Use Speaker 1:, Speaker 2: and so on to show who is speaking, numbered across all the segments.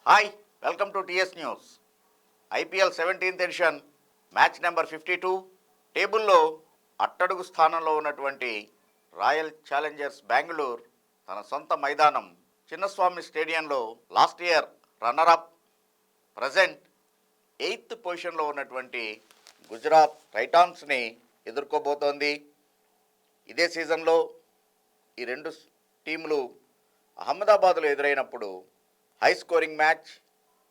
Speaker 1: Hi, welcome to TS news. IPL 17th edition match number 52 టేబుల్లో అట్టడుగు స్థానంలో ఉన్నటువంటి రాయల్ ఛాలెంజర్స్ బెంగళూరు తన సొంత మైదానం చిన్నస్వామి స్టేడియంలో last year runner-up present 8th పొజిషన్లో ఉన్నటువంటి గుజరాత్ టైటాన్స్ని ఎదుర్కోబోతోంది. ఇదే సీజన్లో ఈ రెండు టీములు అహ్మదాబాద్లో ఎదురైనప్పుడు హై స్కోరింగ్ మ్యాచ్.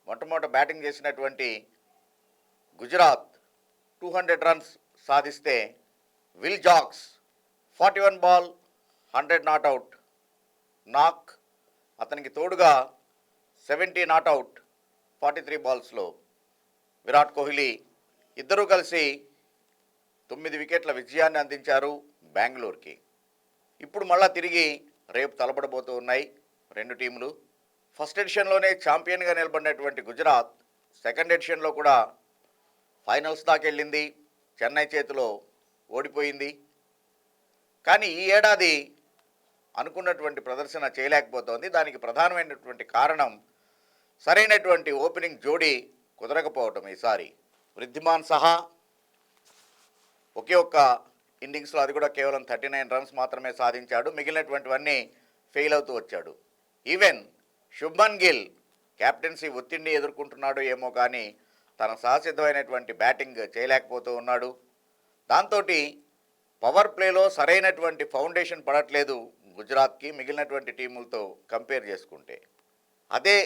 Speaker 1: మొట్టమొదట బ్యాటింగ్ చేసినటువంటి గుజరాత్ 200 రన్స్ సాధిస్తే విల్ జాక్స్ 41 బాల్ 100 నాట్అవుట్ నాక్, అతనికి తోడుగా 70 నాట్అవుట్ 43 బాల్స్లో విరాట్ కోహ్లీ ఇద్దరూ కలిసి 9 వికెట్ల విజయాన్ని అందించారు బెంగళూరుకి. ఇప్పుడు మళ్ళా తిరిగి రేపు తలపడబోతూ ఉన్నాయి రెండు టీములు. ఫస్ట్ ఎడిషన్లోనే ఛాంపియన్గా నిలబడినటువంటి గుజరాత్ సెకండ్ ఎడిషన్లో కూడా ఫైనల్స్ దాకా వెళ్ళింది, చెన్నై చేతిలో ఓడిపోయింది. కానీ ఈ ఏడాది అనుకున్నటువంటి ప్రదర్శన చేయలేకపోతోంది. దానికి ప్రధానమైనటువంటి కారణం సరైనటువంటి ఓపెనింగ్ జోడీ కుదరకపోవటం. ఈసారి వృద్ధిమాన్ సహా ఒకే ఒక్క ఇన్నింగ్స్లో, అది కూడా కేవలం 39 రన్స్ మాత్రమే సాధించాడు. మిగిలినటువంటివన్నీ ఫెయిల్ అవుతూ వచ్చాడు. ఈవెన్ శుభ్మన్ గిల్ కెప్టెన్సీ ఒత్తిడిని ఎదుర్కొంటున్నాడు ఏమో కానీ తన సహసిద్ధమైనటువంటి బ్యాటింగ్ చేయలేకపోతూ ఉన్నాడు. దాంతో పవర్ ప్లేలో సరైనటువంటి ఫౌండేషన్ పడట్లేదు గుజరాత్కి మిగిలినటువంటి టీములతో కంపేర్ చేసుకుంటే. అదే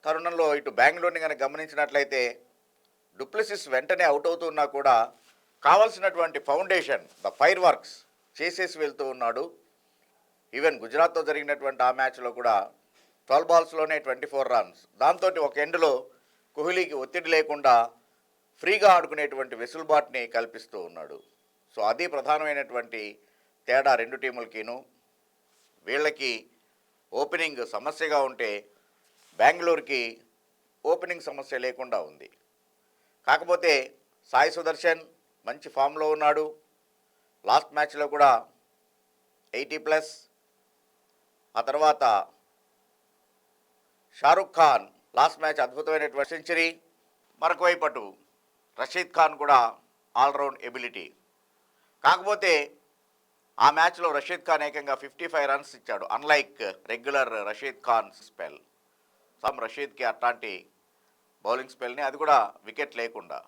Speaker 1: తరుణంలో ఇటు బెంగళూరుని కనుక గమనించినట్లయితే డూప్లెసిస్ వెంటనే అవుట్ అవుతున్నా కూడా కావాల్సినటువంటి ఫౌండేషన్ ద ఫైర్ వర్క్స్ చేసేసి వెళ్తూ ఉన్నాడు. ఈవెన్ గుజరాత్తో జరిగినటువంటి ఆ మ్యాచ్లో కూడా 12 బాల్స్లోనే 24 రన్స్. దాంతో ఒక ఎండ్లో కోహ్లీకి ఒత్తిడి లేకుండా ఫ్రీగా ఆడుకునేటువంటి వెసులుబాటుని కల్పిస్తూ ఉన్నాడు. సో అది ప్రధానమైనటువంటి తేడా రెండు టీములకిను. వీళ్ళకి ఓపెనింగ్ సమస్యగా ఉంటే బెంగళూరుకి ఓపెనింగ్ సమస్య లేకుండా ఉంది. కాకపోతే సాయి సుదర్శన్ మంచి ఫామ్లో ఉన్నాడు. లాస్ట్ మ్యాచ్లో కూడా 80+. ఆ తర్వాత షారుఖ్ ఖాన్ లాస్ట్ మ్యాచ్ అద్భుతమైనటువంటి సెంచరీ. మరొక వైపు అటు రషీద్ ఖాన్ కూడా ఆల్రౌండ్ ఎబిలిటీ. కాకపోతే ఆ మ్యాచ్లో రషీద్ ఖాన్ ఏకంగా 55 రన్స్ ఇచ్చాడు, unlike regular Rashid Khan spell. రషీద్కి అట్లాంటి బౌలింగ్ స్పెల్ని, అది కూడా వికెట్ లేకుండా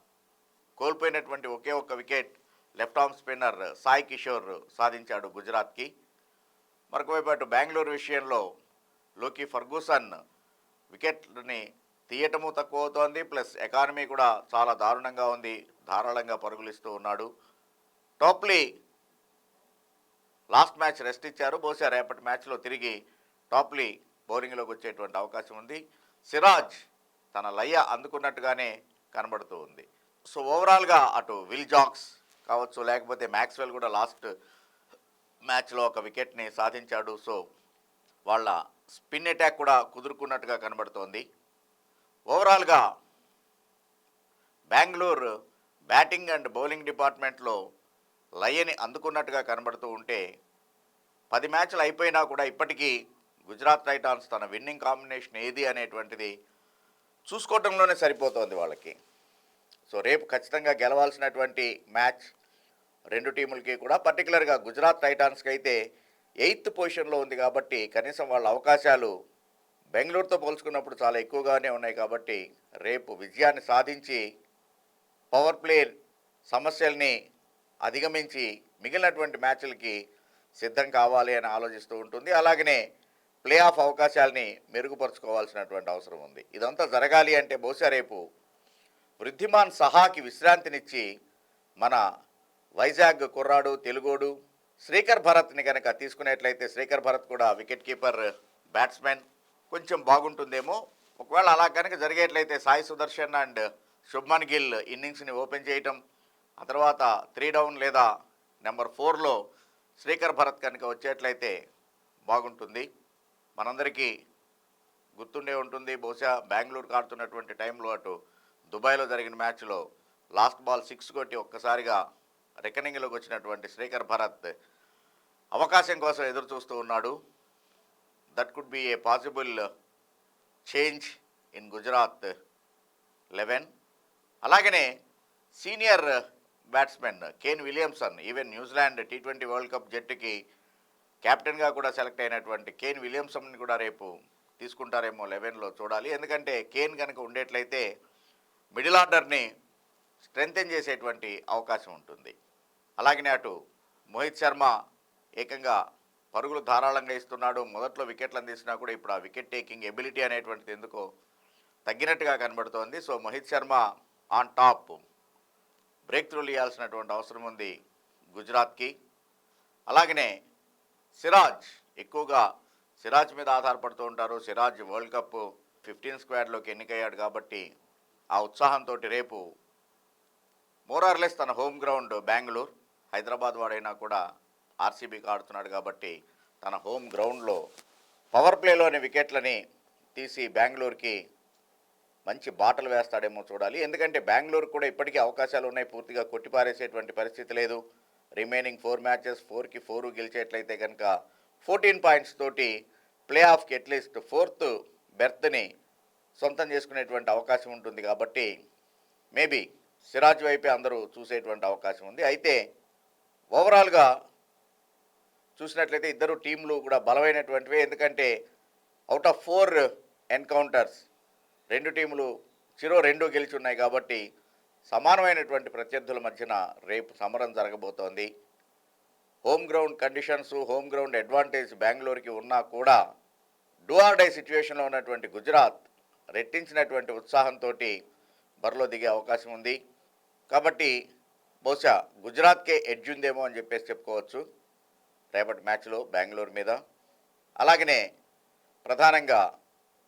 Speaker 1: కోల్పోయినటువంటి ఒకే ఒక్క wicket left arm spinner Sai Kishore సాధించాడు గుజరాత్కి. మరొకవైపు అటు బెంగళూరు విషయంలో లోకీ ఫర్గూసన్ వికెట్ని తీయటము తక్కువ అవుతోంది, ప్లస్ ఎకానమీ కూడా చాలా దారుణంగా ఉంది, ధారాళంగా పరుగులిస్తూ ఉన్నాడు. టాప్లీ లాస్ట్ మ్యాచ్ రెస్ట్ ఇచ్చారు, బహుశా రేపటి మ్యాచ్లో తిరిగి టాప్లీ బౌలింగ్లోకి వచ్చేటువంటి అవకాశం ఉంది. సిరాజ్ తన లయ అందుకున్నట్టుగానే కనబడుతూ ఉంది. సో ఓవరాల్గా అటు విల్ జాక్స్ కావచ్చు, లేకపోతే మ్యాక్స్వెల్ కూడా లాస్ట్ మ్యాచ్లో ఒక వికెట్ని సాధించాడు. సో వాళ్ళ స్పిన్ అటాక్ కూడా కుదురుకున్నట్టుగా కనబడుతోంది. ఓవరాల్గా బెంగళూరు బ్యాటింగ్ అండ్ బౌలింగ్ డిపార్ట్మెంట్లో లయని అందుకున్నట్టుగా కనబడుతూ ఉంటే 10 మ్యాచ్లు అయిపోయినా కూడా ఇప్పటికీ గుజరాత్ టైటాన్స్ తన విన్నింగ్ కాంబినేషన్ ఏది అనేటువంటిది చూసుకోవడంలోనే సరిపోతోంది వాళ్ళకి. సో రేపు ఖచ్చితంగా గెలవాల్సినటువంటి మ్యాచ్ రెండు టీములకి కూడా. పర్టికులర్గా గుజరాత్ టైటాన్స్కి అయితే 8th పొజిషన్లో ఉంది కాబట్టి కనీసం వాళ్ళ అవకాశాలు బెంగళూరుతో పోల్చుకున్నప్పుడు చాలా ఎక్కువగానే ఉన్నాయి. కాబట్టి రేపు విజయాన్ని సాధించి పవర్ ప్లే సమస్యల్ని అధిగమించి మిగిలినటువంటి మ్యాచ్లకి సిద్ధం కావాలి అని ఆలోచిస్తూ ఉంటుంది. అలాగనే ప్లే ఆఫ్ అవకాశాలని మెరుగుపరుచుకోవాల్సినటువంటి అవసరం ఉంది. ఇదంతా జరగాలి అంటే బహుశా రేపు వృద్ధిమాన్ సహాకి విశ్రాంతినిచ్చి మన వైజాగ్ కుర్రాడు తెలుగోడు శ్రీకర్ భరత్ని కనుక తీసుకునేట్లయితే, శ్రీకర్ భరత్ కూడా వికెట్ కీపర్ బ్యాట్స్మెన్, కొంచెం బాగుంటుందేమో. ఒకవేళ అలా కనుక జరిగేట్లయితే సాయి సుదర్శన్ అండ్ శుభ్మన్ గిల్ ఇన్నింగ్స్ని ఓపెన్ చేయటం, ఆ తర్వాత 3 డౌన్ లేదా నెంబర్ 4లో శ్రీకర్ భరత్ కనుక వచ్చేట్లయితే బాగుంటుంది. మనందరికీ గుర్తుండే ఉంటుంది, బహుశా బెంగళూరుకు ఆడుతున్నటువంటి టైంలో అటు దుబాయ్లో జరిగిన మ్యాచ్లో లాస్ట్ బాల్ 6 కొట్టి ఒక్కసారిగా రికనింగ్లోకి వచ్చినటువంటి శ్రీకర్ భరత్ అవకాశం కోసం ఎదురు చూస్తూ ఉన్నాడు. That could be a possible change in Gujarat 11. అలాగనే senior batsmen Kane Williamson, even New Zealand T20 world cup జట్టుకి కెప్టెన్గా కూడా సెలెక్ట్ అయినటువంటి కేన్ విలియమ్సన్ని కూడా రేపు తీసుకుంటారేమో 11లో చూడాలి. ఎందుకంటే కేన్ కనుక ఉండేట్లయితే మిడిల్ ఆర్డర్ని స్ట్రెంగ్తెన్ చేసేటువంటి అవకాశం ఉంటుంది. అలాగనే అటు మోహిత్ శర్మ ఏకంగా పరుగులు ధారాళంగా ఇస్తున్నాడు. మొదట్లో వికెట్లను తీసినా కూడా ఇప్పుడు ఆ వికెట్ టేకింగ్ ఎబిలిటీ అనేటువంటిది ఎందుకో తగ్గినట్టుగా కనబడుతోంది. So Mohit Sharma on top, break త్రూలు ఇవ్వాల్సినటువంటి అవసరం ఉంది గుజరాత్కి. అలాగనే సిరాజ్, ఎక్కువగా సిరాజ్ మీద ఆధారపడుతూ ఉంటారు. సిరాజ్ వరల్డ్ కప్ 15 స్క్వాడ్లోకి ఎన్నికయ్యాడు కాబట్టి ఆ ఉత్సాహంతో రేపు మోరార్లెస్ తన హోమ్ గ్రౌండ్ బెంగళూరు, హైదరాబాద్ వాడైనా కూడా ఆర్సీబీకి ఆడుతున్నాడు కాబట్టి తన హోమ్ గ్రౌండ్లో పవర్ ప్లేలోని వికెట్లని తీసి బెంగళూరుకి మంచి బాటలు వేస్తాడేమో చూడాలి. ఎందుకంటే బెంగళూరు కూడా ఇప్పటికీ అవకాశాలు ఉన్నాయి, పూర్తిగా కొట్టిపారేసేటువంటి పరిస్థితి లేదు. రిమైనింగ్ 4 మ్యాచెస్ 4కి 4 గెలిచేట్లయితే కనుక 14 పాయింట్స్ తోటి ప్లే ఆఫ్కి అట్లీస్ట్ 4th బెర్త్ని సొంతం చేసుకునేటువంటి అవకాశం ఉంటుంది. కాబట్టి మేబీ సిరాజ్ వైపే అందరూ చూసేటువంటి అవకాశం ఉంది. అయితే ఓవరాల్గా చూసినట్లయితే ఇద్దరు టీంలు కూడా బలమైనటువంటివే. ఎందుకంటే అవుట్ ఆఫ్ 4 ఎన్కౌంటర్స్ రెండు టీములు చిరో 2 గెలిచి ఉన్నాయి కాబట్టి సమానమైనటువంటి ప్రత్యర్థుల మధ్యన రేపు సమరం జరగబోతోంది. Home ground conditions, home ground advantage బెంగళూరుకి ఉన్నా కూడా డూ ఆర్ డై సిచ్యువేషన్లో ఉన్నటువంటి గుజరాత్ రెట్టించినటువంటి ఉత్సాహంతో బరిలో దిగే అవకాశం ఉంది. కాబట్టి బహుశా గుజరాత్కే ఎడ్జ్ ఉందేమో అని చెప్పేసి చెప్పుకోవచ్చు రేపటి మ్యాచ్లో బెంగళూరు మీద. అలాగనే ప్రధానంగా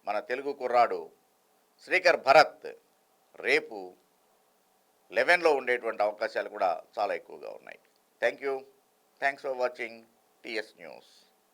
Speaker 1: మన తెలుగు కుర్రాడు శ్రీకర్ భరత్ రేపు 11లో ఉండేటువంటి అవకాశాలు కూడా చాలా ఎక్కువగా ఉన్నాయి. Thank you. Thanks for watching TS news.